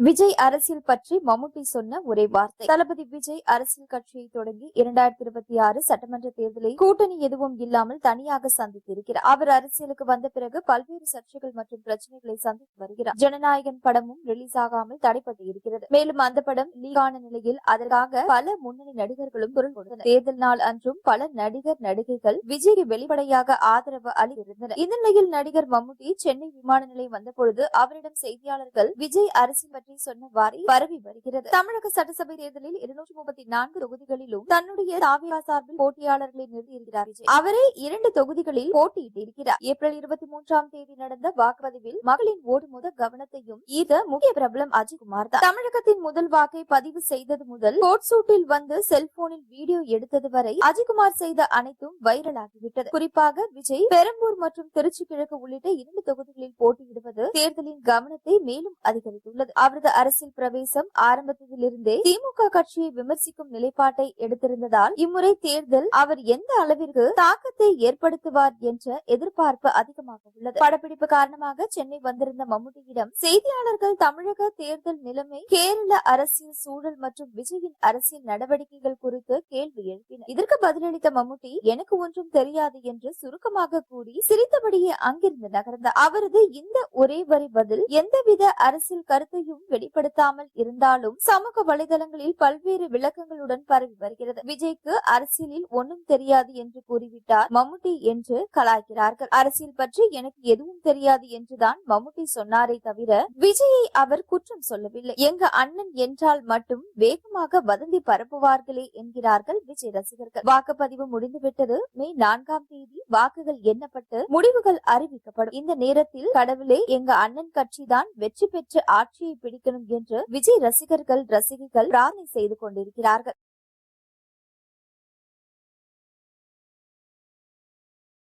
விஜய் அரசியல் பற்றி மம்முட்டி சொன்ன ஒரே வார்த்தை. தளபதி விஜய் அரசியல் கட்சியை தொடங்கி 2026 சட்டமன்ற தேர்தலை கூட்டணி எதுவும் இல்லாமல் தனியாக சந்தித்திருக்கிறார். அவர் அரசியலுக்கு வந்த பிறகு பல்வேறு சர்ச்சைகள் மற்றும் பிரச்சனைகளை சந்தித்து வருகிறார். ஜனநாயகன் படமும் ரிலீஸ் ஆகாமல் தடைப்பட்டு இருக்கிறது. மேலும் அந்த படம் லீகான நிலையில் அதற்காக பல முன்னணி நடிகர்களும் குரல் கொடுத்தனர். தேர்தல் நாள் அன்றும் பல நடிகர் நடிகைகள் விஜய்க்கு வெளிப்படையாக ஆதரவு அளித்திருந்தனர். இந்த நிலையில் நடிகர் மம்முட்டி சென்னை விமான நிலையம் வந்தபொழுது அவரிடம் செய்தியாளர்கள் விஜய் அரசியல் பற்றி சொன்னவாறு பரவி வருகிறது. தமிழக சட்டசபை தேர்தலில் 234 தொகுதிகளிலும் தன்னுடைய தாவேகா சார்பில் போட்டியாளர்களை நிறுத்தியிருக்கிறார் விஜய். அவரே 2 தொகுதிகளில் போட்டியிட்டிருக்கிறார். ஏப்ரல் 23ஆம் தேதி நடந்த வாக்குப்பதிவில் மகளின் ஓடு முதல் கவனத்தையும் ஈர்த்த முக்கிய பிரபலம் அஜித்குமார் தான். தமிழகத்தின் முதல் வாக்கை பதிவு செய்தது முதல் கோட் சூட்டில் வந்து செல்போனில் வீடியோ எடுத்தது வரை அஜித்குமார் செய்த அனைத்தும் வைரலாகிவிட்டது. குறிப்பாக விஜய் பெரம்பூர் மற்றும் திருச்சி கிழக்கு உள்ளிட்ட 2 தொகுதிகளில் போட்டியிடுவது தேர்தலின் கவனத்தை மேலும் அதிகரித்துள்ளது. அவரது அரசியல் பிரவேசம் ஆரம்பத்திலிருந்தே திமுக கட்சியை விமர்சிக்கும் நிலைப்பாட்டை எடுத்திருந்ததால் இம்முறை தேர்தல் அவர் எந்த அளவிற்கு தாக்கத்தை ஏற்படுத்துவார் என்ற எதிர்பார்ப்பு அதிகமாக உள்ளது. படப்பிடிப்பு காரணமாக சென்னை வந்திருந்த மம்முட்டியிடம் செய்தியாளர்கள் தமிழக தேர்தல் நிலைமை, கேரள அரசியல் சூழல் மற்றும் விஜயின் அரசியல் நடவடிக்கைகள் குறித்து கேள்வி எழுப்பினர். இதற்கு பதிலளித்த மம்முட்டி, எனக்கு ஒன்றும் தெரியாது என்று சுருக்கமாக கூறி சிரித்தபடியே அங்கிருந்து நகர்ந்தார். அவரது இந்த ஒரே வரி பதில் எந்தவித அரசியல் கருத்தையும் வெளிப்படுத்தாமல் இருந்தாலும் சமூக வலைதளங்களில் பல்வேறு விளக்கங்களுடன் பரவி வருகிறது. விஜய்க்கு அரசியலில் ஒன்றும் தெரியாது என்று கூறிவிட்டார் மம்முட்டி என்று கலாய்க்கிறார்கள். அரசியல் பற்றி எனக்கு எதுவும் தெரியாது என்றுதான் மம்முட்டி சொன்னாரே தவிர விஜயை அவர் குற்றம் சொல்லவில்லை. எங்க அண்ணன் என்றால் மட்டும் வேகமாக வதந்தி பரப்புவார்களே என்கிறார்கள் விஜய் ரசிகர்கள். வாக்குப்பதிவு முடிந்துவிட்டது. மே 4ஆம் தேதி வாக்குகள் எண்ணப்பட்டு முடிவுகள் அறிவிக்கப்படும். இந்த நேரத்தில் கடவுளே, எங்க அண்ணன் கட்சிதான் வெற்றி பெற்று ஆட்சியை பிடிக்கணும் என்று விஜய் ரசிகர்கள் பிரார்த்தனை செய்து கொண்டிருக்கிறார்கள்.